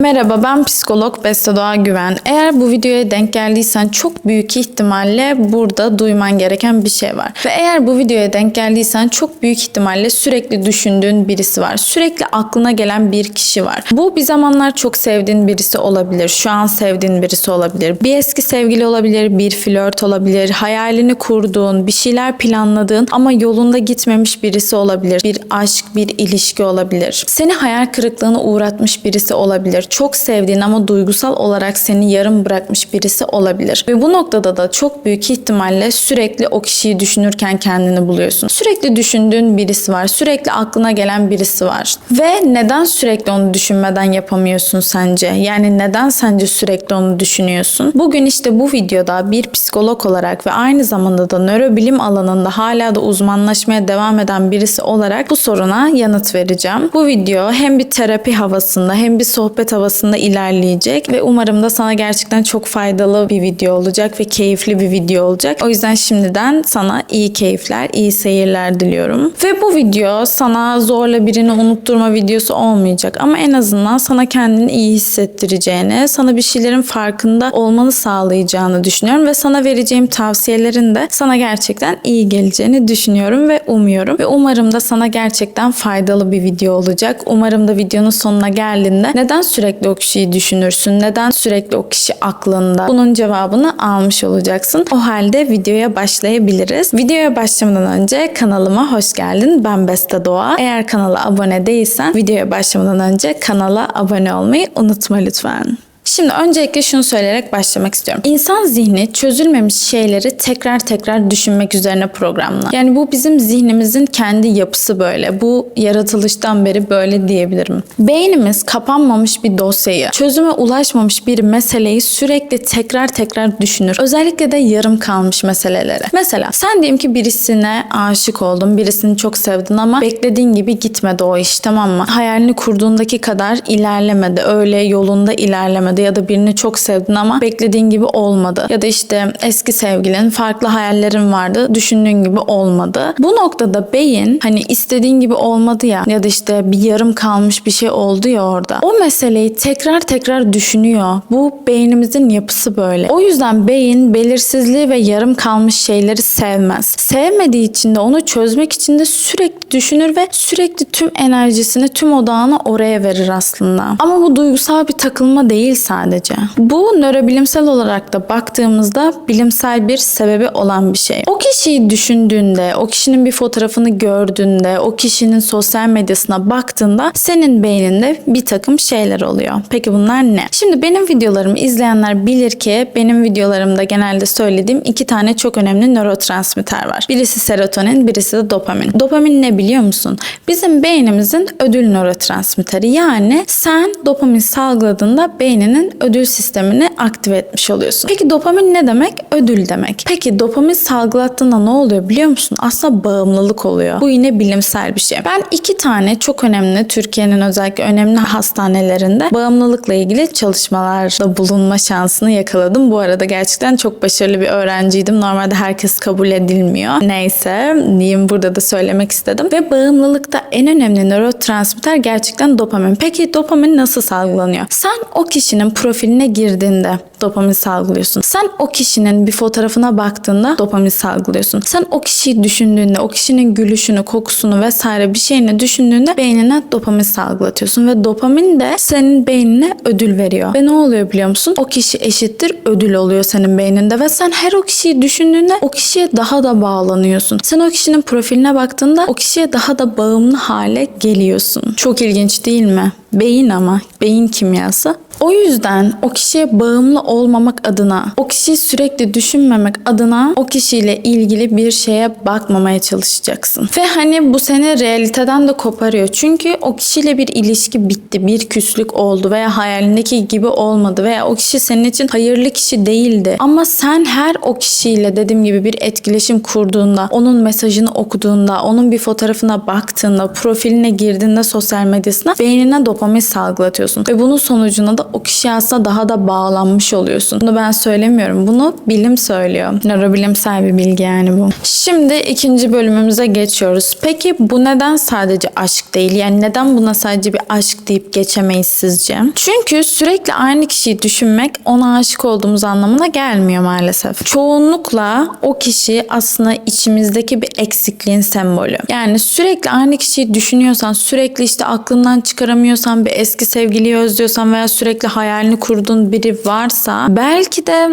Merhaba, ben psikolog Beste Doğa Güven. Eğer bu videoya denk geldiysen çok büyük ihtimalle burada duyman gereken bir şey var. Ve eğer bu videoya denk geldiysen çok büyük ihtimalle sürekli düşündüğün birisi var. Sürekli aklına gelen bir kişi var. Bu bir zamanlar çok sevdiğin birisi olabilir. Şu an sevdiğin birisi olabilir. Bir eski sevgili olabilir, bir flört olabilir. Hayalini kurduğun, bir şeyler planladığın ama yolunda gitmemiş birisi olabilir. Bir aşk, bir ilişki olabilir. Seni hayal kırıklığına uğratmış birisi olabilir. Çok sevdiğin ama duygusal olarak seni yarım bırakmış birisi olabilir. Ve bu noktada da çok büyük ihtimalle sürekli o kişiyi düşünürken kendini buluyorsun. Sürekli düşündüğün birisi var. Sürekli aklına gelen birisi var. Ve neden sürekli onu düşünmeden yapamıyorsun sence? Yani neden sence sürekli onu düşünüyorsun? Bugün işte bu videoda bir psikolog olarak ve aynı zamanda da nörobilim alanında hala da uzmanlaşmaya devam eden birisi olarak bu soruna yanıt vereceğim. Bu video hem bir terapi havasında hem bir sohbet havasında ilerleyecek ve umarım da sana gerçekten çok faydalı bir video olacak ve keyifli bir video olacak. O yüzden şimdiden sana iyi keyifler, iyi seyirler diliyorum. Ve bu video sana zorla birini unutturma videosu olmayacak ama en azından sana kendini iyi hissettireceğini, sana bir şeylerin farkında olmanı sağlayacağını düşünüyorum ve sana vereceğim tavsiyelerin de sana gerçekten iyi geleceğini düşünüyorum ve umuyorum. Ve umarım da sana gerçekten faydalı bir video olacak. Umarım da videonun sonuna geldiğinde neden sürekli o kişiyi düşünürsün? Neden sürekli o kişi aklında? Bunun cevabını almış olacaksın. O halde videoya başlayabiliriz. Videoya başlamadan önce kanalıma hoş geldin. Ben Beste Doğa. Eğer kanala abone değilsen videoya başlamadan önce kanala abone olmayı unutma lütfen. Şimdi öncelikle şunu söyleyerek başlamak istiyorum. İnsan zihni çözülmemiş şeyleri tekrar tekrar düşünmek üzerine programlı. Yani bu bizim zihnimizin kendi yapısı böyle. Bu yaratılıştan beri böyle diyebilirim. Beynimiz kapanmamış bir dosyayı, çözüme ulaşmamış bir meseleyi sürekli tekrar tekrar düşünür. Özellikle de yarım kalmış meseleleri. Mesela sen diyelim ki birisine aşık oldun, birisini çok sevdin ama beklediğin gibi gitmedi o iş, tamam mı? Hayalini kurduğundaki kadar ilerlemedi, öyle yolunda ilerlemedi. Ya da birini çok sevdin ama beklediğin gibi olmadı. Ya da işte eski sevgilin, farklı hayallerin vardı, düşündüğün gibi olmadı. Bu noktada beyin hani istediğin gibi olmadı ya da işte bir yarım kalmış bir şey oldu ya orada. O meseleyi tekrar tekrar düşünüyor. Bu beynimizin yapısı böyle. O yüzden beyin belirsizliği ve yarım kalmış şeyleri sevmez. Sevmediği için de onu çözmek için de sürekli düşünür ve sürekli tüm enerjisini, tüm odağını oraya verir aslında. Ama bu duygusal bir takılma değil sadece. Bu nörobilimsel olarak da baktığımızda bilimsel bir sebebi olan bir şey. O kişiyi düşündüğünde, o kişinin bir fotoğrafını gördüğünde, o kişinin sosyal medyasına baktığında senin beyninde bir takım şeyler oluyor. Peki bunlar ne? Şimdi benim videolarımı izleyenler bilir ki benim videolarımda genelde söylediğim iki tane çok önemli nörotransmitter var. Birisi serotonin, birisi de dopamin. Dopamin ne biliyor musun? Bizim beynimizin ödül nörotransmitteri. Yani sen dopamin salgıladığında beyninin ödül sistemini aktive etmiş oluyorsun. Peki dopamin ne demek? Ödül demek. Peki dopamin salgılattığında ne oluyor biliyor musun? Aslında bağımlılık oluyor. Bu yine bilimsel bir şey. Ben iki tane çok önemli, Türkiye'nin özellikle önemli hastanelerinde bağımlılıkla ilgili çalışmalarda bulunma şansını yakaladım. Bu arada gerçekten çok başarılı bir öğrenciydim. Normalde herkes kabul edilmiyor. Neyse diyeyim, burada da söylemek istedim. Ve bağımlılıkta en önemli nörotransmitter gerçekten dopamin. Peki dopamin nasıl salgılanıyor? Sen o kişinin profiline girdiğinde dopamin salgılıyorsun. Sen o kişinin bir fotoğrafına baktığında dopamin salgılıyorsun. Sen o kişiyi düşündüğünde, o kişinin gülüşünü, kokusunu vesaire bir şeyini düşündüğünde beynine dopamin salgılatıyorsun ve dopamin de senin beynine ödül veriyor. Ve ne oluyor biliyor musun? O kişi eşittir ödül oluyor senin beyninde ve sen her o kişiyi düşündüğünde o kişiye daha da bağlanıyorsun. Sen o kişinin profiline baktığında o kişiye daha da bağımlı hale geliyorsun. Çok ilginç değil mi? Beyin ama. Beyin kimyası. O yüzden o kişiye bağımlı olmamak adına, o kişiyi sürekli düşünmemek adına o kişiyle ilgili bir şeye bakmamaya çalışacaksın. Ve hani bu seni realiteden de koparıyor. Çünkü o kişiyle bir ilişki bitti, bir küslük oldu veya hayalindeki gibi olmadı veya o kişi senin için hayırlı kişi değildi. Ama sen her o kişiyle dediğim gibi bir etkileşim kurduğunda, onun mesajını okuduğunda, onun bir fotoğrafına baktığında, profiline girdiğinde sosyal medyasına beynine dopamin salgılatıyorsun. Ve bunun sonucunda da o kişiye aslında daha da bağlanmış oluyorsun. Bunu ben söylemiyorum. Bunu bilim söylüyor. Nörobilimsel bir bilgi yani bu. Şimdi ikinci bölümümüze geçiyoruz. Peki bu neden sadece aşk değil? Yani neden buna sadece bir aşk deyip geçemeyiz sizce? Çünkü sürekli aynı kişiyi düşünmek ona aşık olduğumuz anlamına gelmiyor maalesef. Çoğunlukla o kişi aslında içimizdeki bir eksikliğin sembolü. Yani sürekli aynı kişiyi düşünüyorsan, sürekli işte aklından çıkaramıyorsan, bir eski sevgiliyi özlüyorsan veya sürekli hayalini kurduğun biri varsa belki de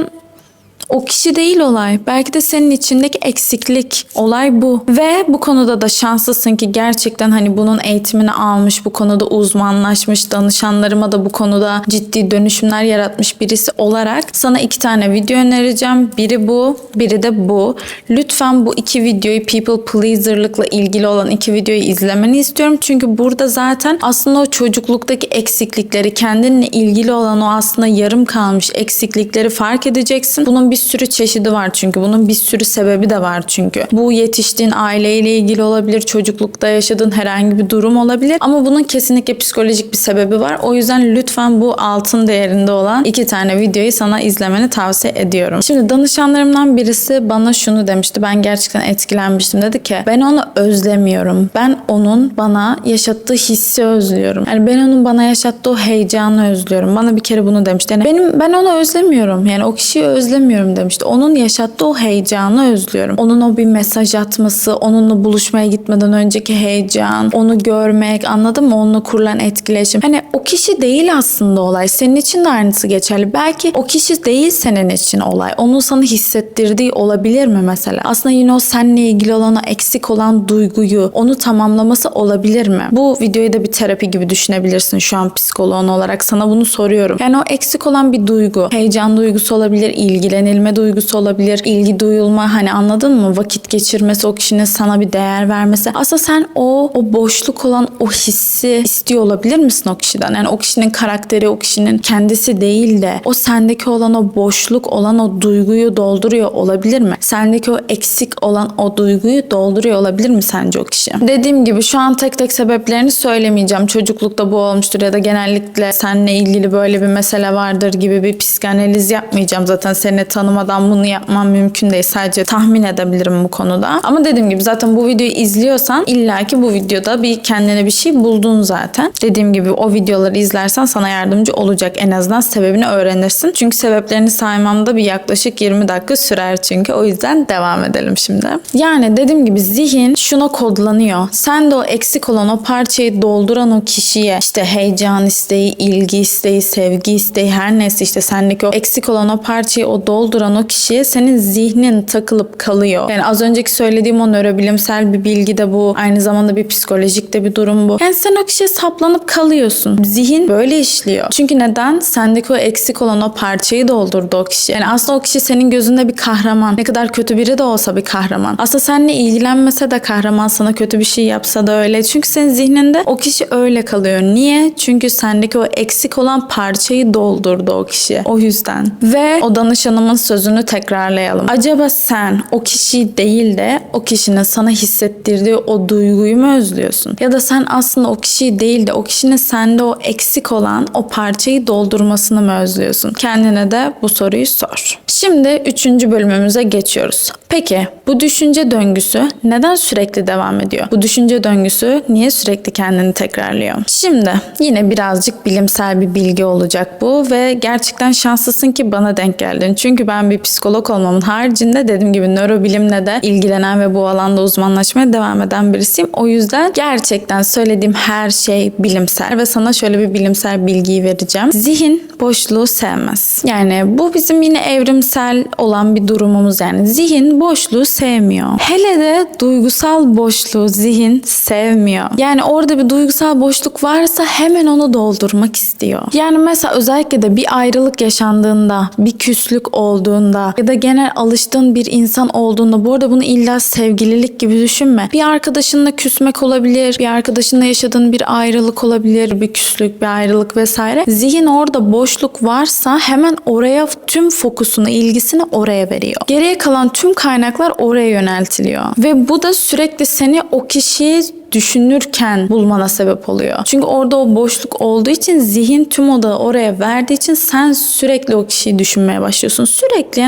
o kişi değil olay. Belki de senin içindeki eksiklik. Olay bu. Ve bu konuda da şanslısın ki gerçekten hani bunun eğitimini almış, bu konuda uzmanlaşmış, danışanlarıma da bu konuda ciddi dönüşümler yaratmış birisi olarak sana 2 tane video önereceğim. Biri bu, biri de bu. Lütfen bu 2 videoyu, people pleaser'lıkla ilgili olan 2 videoyu izlemeni istiyorum. Çünkü burada zaten aslında o çocukluktaki eksiklikleri, kendinle ilgili olan o aslında yarım kalmış eksiklikleri fark edeceksin. Bunun bir sürü çeşidi var çünkü. Bunun bir sürü sebebi de var çünkü. Bu yetiştiğin aileyle ilgili olabilir, çocuklukta yaşadığın herhangi bir durum olabilir ama bunun kesinlikle psikolojik bir sebebi var. O yüzden lütfen bu altın değerinde olan 2 tane videoyu sana izlemeni tavsiye ediyorum. Şimdi danışanlarımdan birisi bana şunu demişti. Ben gerçekten etkilenmiştim. Dedi ki ben onu özlemiyorum. Ben onun bana yaşattığı hissi özlüyorum. Yani ben onun bana yaşattığı o heyecanı özlüyorum. Bana bir kere bunu demişti. Yani ben onu özlemiyorum. Yani o kişiyi özlemiyorum demişti. Onun yaşattığı o heyecanı özlüyorum. Onun o bir mesaj atması, onunla buluşmaya gitmeden önceki heyecan, onu görmek, anladın mı? Onunla kurulan etkileşim. Hani o kişi değil aslında olay. Senin için de aynısı geçerli. Belki o kişi değil senin için olay. Onun sana hissettirdiği olabilir mi mesela? Aslında yine o seninle ilgili olan, o eksik olan duyguyu, onu tamamlaması olabilir mi? Bu videoyu da bir terapi gibi düşünebilirsin şu an psikoloğun olarak. Sana bunu soruyorum. Yani o eksik olan bir duygu, heyecan duygusu olabilir, ilgilenilme duygusu olabilir, ilgi duyulma, hani anladın mı? Vakit geçirmesi, o kişinin sana bir değer vermesi. Aslında sen o boşluk olan o hissi istiyor olabilir misin o kişiden? Yani o kişinin karakteri, o kişinin kendisi değil de o sendeki olan o boşluk olan o duyguyu dolduruyor olabilir mi? Sendeki o eksik olan o duyguyu dolduruyor olabilir mi sence o kişi? Dediğim gibi şu an tek tek sebeplerini söylemeyeceğim. Çocuklukta bu olmuştur ya da genellikle seninle ilgili böyle bir mesele vardır gibi bir psikanaliz yapmayacağım. Zaten seni tanımadan bunu yapmam mümkün değil. Sadece tahmin edebilirim bu konuda. Ama dediğim gibi zaten bu videoyu izliyorsan illaki bu videoda bir kendine bir şey buldun zaten. Dediğim gibi o videoları izlersen sana yardımcı olacak. En azından sebebini öğrenirsin. Çünkü sebeplerini saymamda bir yaklaşık 20 dakika sürer çünkü. O yüzden devam edelim şimdi. Yani dediğim gibi zihin şuna kodlanıyor. Sen de o eksik olan o parçayı dolduran o kişiye işte heyecan isteği, ilgi isteği, sevgi isteği, her neyse işte sendeki o eksik olan o parçayı o dolduran o kişiye senin zihnin takılıp kalıyor. Yani az önceki söylediğim o nörobilimsel bir bilgi de bu. Aynı zamanda bir psikolojik de bir durum bu. Yani sen o kişiye saplanıp kalıyorsun. Zihin böyle işliyor. Çünkü neden? Sendeki o eksik olan o parçayı doldurdu o kişi. Yani aslında o kişi senin gözünde bir kahraman. Ne kadar kötü biri de olsa bir kahraman. Aslında seninle ilgilenmese de kahraman, sana kötü bir şey yapsa da öyle. Çünkü senin zihninde o kişi öyle kalıyor. Niye? Çünkü sendeki o eksik olan parçayı doldurdu o kişi. O yüzden. Ve o danışanımın sözünü tekrarlayalım. Acaba sen o kişiyi değil de o kişinin sana hissettirdiği o duyguyu mu özlüyorsun? Ya da sen aslında o kişiyi değil de o kişinin sende o eksik olan o parçayı doldurmasını mı özlüyorsun? Kendine de bu soruyu sor. Şimdi 3. bölümümüze geçiyoruz. Peki bu düşünce döngüsü neden sürekli devam ediyor? Bu düşünce döngüsü niye sürekli kendini tekrarlıyor? Şimdi yine birazcık bilimsel bir bilgi olacak bu ve gerçekten şanslısın ki bana denk geldin. Çünkü ben bir psikolog olmamın haricinde dediğim gibi nörobilimle de ilgilenen ve bu alanda uzmanlaşmaya devam eden birisiyim. O yüzden gerçekten söylediğim her şey bilimsel ve sana şöyle bir bilimsel bilgiyi vereceğim. Zihin boşluğu sevmez. Yani bu bizim yine evrimsel olan bir durumumuz yani. Zihin boşluğu sevmiyor. Hele de duygusal boşluğu zihin sevmiyor. Yani orada bir duygusal boşluk varsa hemen onu doldurmak istiyor. Yani mesela özellikle de bir ayrılık yaşandığında, bir küslük olduğunda ya da genel alıştığın bir insan olduğunda, bu arada bunu illa sevgililik gibi düşünme. Bir arkadaşınla küsmek olabilir, bir arkadaşınla yaşadığın bir ayrılık olabilir, bir küslük, bir ayrılık vesaire. Zihin orada boşluk varsa hemen oraya tüm fokusunu, ilgisini oraya veriyor. Geriye kalan tüm kaynaklar oraya yöneltiliyor. Ve bu da sürekli seni o kişiyi düşünürken bulmana sebep oluyor. Çünkü orada o boşluk olduğu için zihin tüm odağı oraya verdiği için sen sürekli o kişiyi düşünmeye başlıyorsun.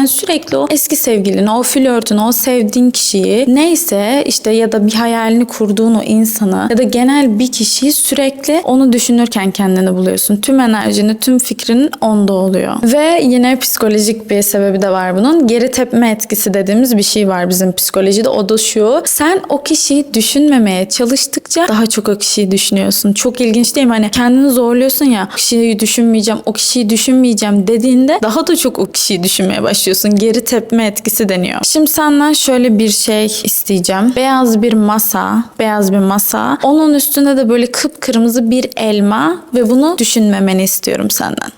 Sürekli o eski sevgilini, o flörtünü, o sevdiğin kişiyi neyse işte ya da bir hayalini kurduğun o insanı ya da genel bir kişiyi sürekli onu düşünürken kendini buluyorsun. Tüm enerjini, tüm fikrinin onda oluyor. Ve yine psikolojik bir sebebi de var bunun. Geri tepme etkisi dediğimiz bir şey var bizim psikolojide. O da şu: sen o kişiyi düşünmemeye çalıştıkça daha çok o kişiyi düşünüyorsun. Çok ilginç değil mi? Hani kendini zorluyorsun ya, o kişiyi düşünmeyeceğim dediğinde daha da çok o kişiyi düşünmeye başlıyorsun. Geri tepme etkisi deniyor. Şimdi senden şöyle bir şey isteyeceğim. Beyaz bir masa. Onun üstünde de böyle kıpkırmızı bir elma ve bunu düşünmemeni istiyorum senden.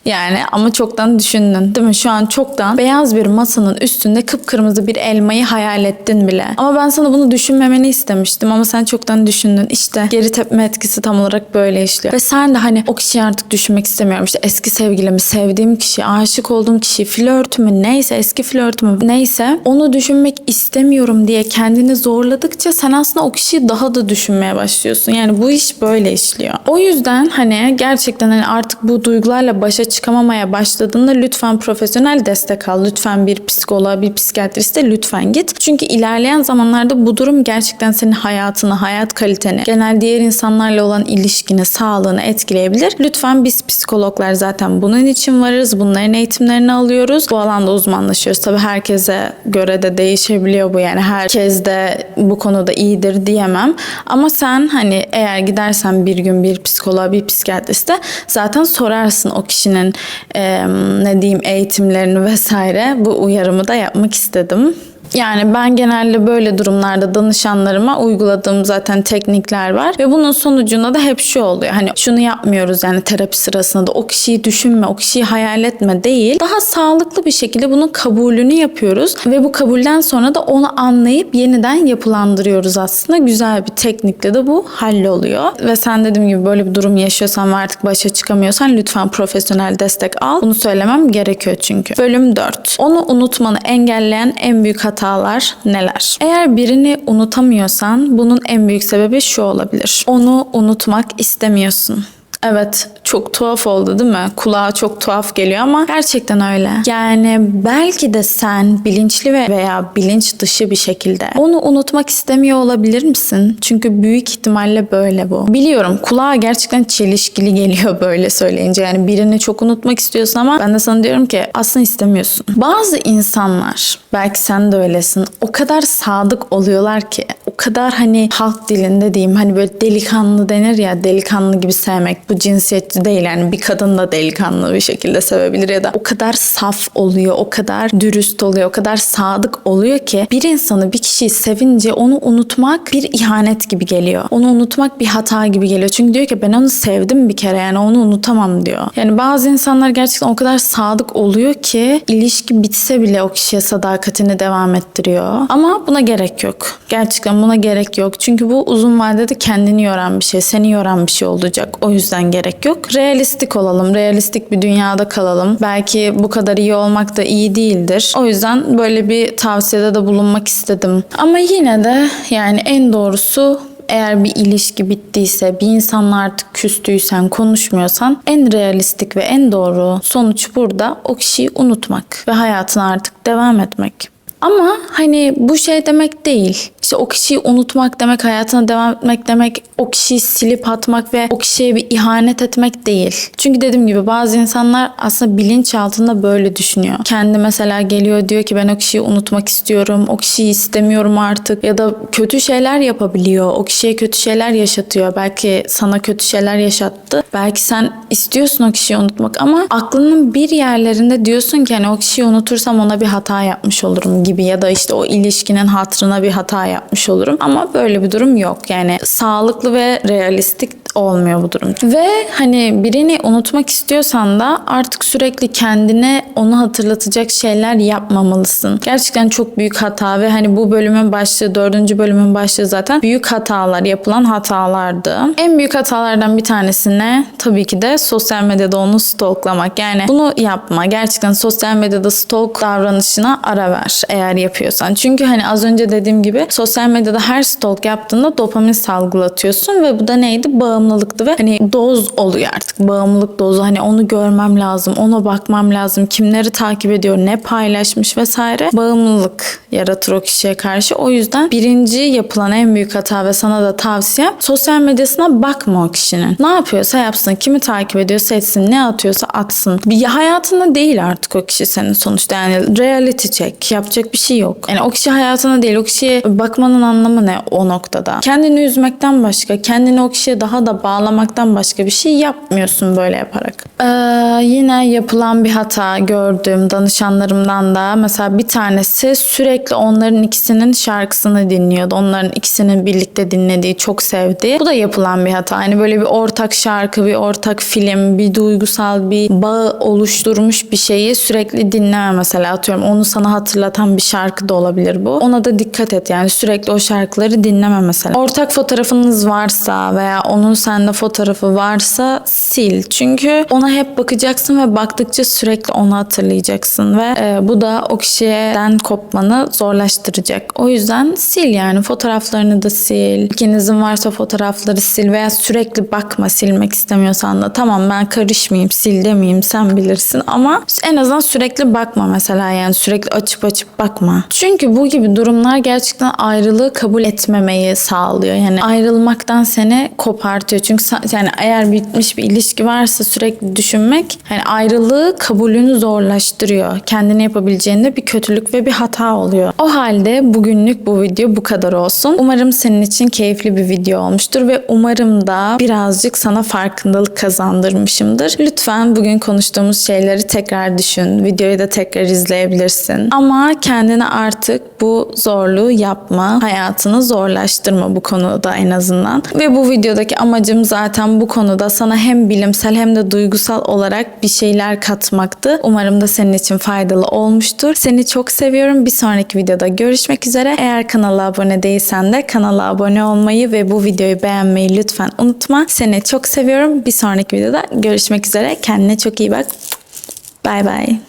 Yani ama çoktan düşündün değil mi? Şu an çoktan beyaz bir masanın üstünde kıpkırmızı bir elmayı hayal ettin bile. Ama ben sana bunu düşünmemeni istemiştim ama sen çoktan düşündün. İşte geri tepme etkisi tam olarak böyle işliyor. Ve sen de hani o kişiyi artık düşünmek istemiyorum. İşte eski sevgilimi, sevdiğim kişi, aşık olduğum kişi, flörtümü neyse, eski flörtümü neyse onu düşünmek istemiyorum diye kendini zorladıkça sen aslında o kişiyi daha da düşünmeye başlıyorsun. Yani bu iş böyle işliyor. O yüzden hani gerçekten hani artık bu duygularla başa çıkamamaya başladığında lütfen profesyonel destek al. Lütfen bir psikoloğa, bir psikiyatriste lütfen git. Çünkü ilerleyen zamanlarda bu durum gerçekten senin hayatını, hayat kaliteni, genel diğer insanlarla olan ilişkini, sağlığını etkileyebilir. Lütfen biz psikologlar zaten bunun için varız. Bunların eğitimlerini alıyoruz. Bu alanda uzmanlaşıyoruz. Tabii herkese göre de değişebiliyor bu. Yani herkes de bu konuda iyidir diyemem. Ama sen hani eğer gidersen bir gün bir psikoloğa, bir psikiyatriste zaten sorarsın o kişinin eğitimlerini vesaire. Bu uyarımı da yapmak istedim. Yani ben genelde böyle durumlarda danışanlarıma uyguladığım zaten teknikler var ve bunun sonucunda da hep şu oluyor. Hani şunu yapmıyoruz yani terapi sırasında da o kişiyi düşünme, o kişiyi hayal etme değil. Daha sağlıklı bir şekilde bunun kabulünü yapıyoruz ve bu kabulden sonra da onu anlayıp yeniden yapılandırıyoruz aslında. Güzel bir teknikle de bu halloluyor. Ve sen dediğim gibi böyle bir durum yaşıyorsan ve artık başa çıkamıyorsan lütfen profesyonel destek al. Bunu söylemem gerekiyor çünkü. Bölüm 4. Onu unutmanı engelleyen en büyük hatalar neler? Eğer birini unutamıyorsan bunun en büyük sebebi şu olabilir: onu unutmak istemiyorsun. Evet, çok tuhaf oldu değil mi? Kulağa çok tuhaf geliyor ama gerçekten öyle. Yani belki de sen bilinçli veya bilinç dışı bir şekilde onu unutmak istemiyor olabilir misin? Çünkü büyük ihtimalle böyle bu. Biliyorum, kulağa gerçekten çelişkili geliyor böyle söyleyince. Yani birini çok unutmak istiyorsun ama ben de sana diyorum ki aslında istemiyorsun. Bazı insanlar, belki sen de öylesin, o kadar sadık oluyorlar ki, o kadar hani halk dilinde diyeyim, hani böyle delikanlı denir ya, delikanlı gibi sevmek. Bu cinsiyetçi değil yani, bir kadın da delikanlı bir şekilde sevebilir ya da o kadar saf oluyor, o kadar dürüst oluyor, o kadar sadık oluyor ki bir insanı, bir kişiyi sevince onu unutmak bir ihanet gibi geliyor. Onu unutmak bir hata gibi geliyor. Çünkü diyor ki ben onu sevdim bir kere, yani onu unutamam diyor. Yani bazı insanlar gerçekten o kadar sadık oluyor ki ilişki bitse bile o kişiye sadakatini devam ettiriyor. Ama buna gerek yok. Gerçekten buna gerek yok. Çünkü bu uzun vadede kendini yoran bir şey, seni yoran bir şey olacak. O yüzden gerek yok. Realistik olalım. Realistik bir dünyada kalalım. Belki bu kadar iyi olmak da iyi değildir. O yüzden böyle bir tavsiyede de bulunmak istedim. Ama yine de yani en doğrusu, eğer bir ilişki bittiyse, bir insanla artık küstüysen, konuşmuyorsan en realistik ve en doğru sonuç burada o kişiyi unutmak ve hayatına artık devam etmek. Ama hani bu şey demek değil. İşte o kişiyi unutmak demek, hayatına devam etmek demek, o kişiyi silip atmak ve o kişiye bir ihanet etmek değil. Çünkü dediğim gibi bazı insanlar aslında bilinçaltında böyle düşünüyor. Kendi mesela geliyor diyor ki ben o kişiyi unutmak istiyorum, o kişiyi istemiyorum artık, ya da kötü şeyler yapabiliyor. O kişiye kötü şeyler yaşatıyor. Belki sana kötü şeyler yaşattı. Belki sen istiyorsun o kişiyi unutmak ama aklının bir yerlerinde diyorsun ki hani o kişiyi unutursam ona bir hata yapmış olurum gibi, ya da işte o ilişkinin hatırına bir hata yapmış olurum. Ama böyle bir durum yok. Yani sağlıklı ve realistik olmuyor bu durum. Ve hani birini unutmak istiyorsan da artık sürekli kendine onu hatırlatacak şeyler yapmamalısın. Gerçekten çok büyük hata ve hani bu bölümün başlığı, 4. bölümün başlığı zaten büyük hatalar, yapılan hatalardı. En büyük hatalardan bir tanesi ne? Tabii ki de sosyal medyada onu stalklamak. Yani bunu yapma. Gerçekten sosyal medyada stalk davranışına ara ver eğer yapıyorsan. Çünkü hani az önce dediğim gibi sosyal medyada her stalk yaptığında dopamin salgılatıyorsun ve bu da neydi? Bağımlılıktı ve hani doz oluyor artık. Bağımlılık dozu. Hani onu görmem lazım, ona bakmam lazım, kimleri takip ediyor, ne paylaşmış vesaire. Bağımlılık yaratır o kişiye karşı. O yüzden birinci yapılan en büyük hata ve sana da tavsiyem sosyal medyasına bakma o kişinin. Ne yapıyorsa yapsın, kimi takip ediyorsa etsin, ne atıyorsa atsın. Bir hayatında değil artık o kişi senin sonuçta. Yani reality check. Yapacak bir şey yok. Yani o kişi hayatına değil, o kişiye bakmanın anlamı ne o noktada? Kendini üzmekten başka, kendini o kişiye daha da bağlamaktan başka bir şey yapmıyorsun böyle yaparak. Yine yapılan bir hata gördüğüm danışanlarımdan da mesela bir tanesi sürekli onların ikisinin şarkısını dinliyordu. Onların ikisinin birlikte dinlediği, çok sevdiği. Bu da yapılan bir hata. Hani böyle bir ortak şarkı, bir ortak film, bir duygusal bir bağ oluşturmuş bir şeyi sürekli dinleme mesela, atıyorum. Onu sana hatırlatan bir şarkı da olabilir bu. Ona da dikkat et yani, sürekli o şarkıları dinleme mesela. Ortak fotoğrafınız varsa veya onun sende fotoğrafı varsa sil. Çünkü ona hep bakacaksın ve baktıkça sürekli onu hatırlayacaksın ve bu da o kişiden kopmanı zorlaştıracak. O yüzden sil yani, fotoğraflarını da sil. İkinizin varsa fotoğrafları sil veya sürekli bakma, silmek istemiyorsan da. Tamam, ben karışmayayım, sil demeyeyim, sen bilirsin ama en azından sürekli bakma mesela, yani sürekli açıp bakma. Çünkü bu gibi durumlar gerçekten ayrılığı kabul etmemeyi sağlıyor. Yani ayrılmaktan seni kopartıyor. Çünkü yani eğer bitmiş bir ilişki varsa sürekli düşünmek yani ayrılığı kabulünü zorlaştırıyor. Kendine yapabileceğinde bir kötülük ve bir hata oluyor. O halde bugünlük bu video bu kadar olsun. Umarım senin için keyifli bir video olmuştur ve umarım da birazcık sana farkındalık kazandırmışımdır. Lütfen bugün konuştuğumuz şeyleri tekrar düşün. Videoyu da tekrar izleyebilirsin. Ama kendine artık bu zorluğu yapma. Hayatını zorlaştırma bu konuda en azından. Ve bu videodaki amacım zaten bu konuda sana hem bilimsel hem de duygusal olarak bir şeyler katmaktı. Umarım da senin için faydalı olmuştur. Seni çok seviyorum. Bir sonraki videoda görüşmek üzere. Eğer kanala abone değilsen de kanala abone olmayı ve bu videoyu beğenmeyi lütfen unutma. Seni çok seviyorum. Bir sonraki videoda görüşmek üzere. Kendine çok iyi bak. Bye bye.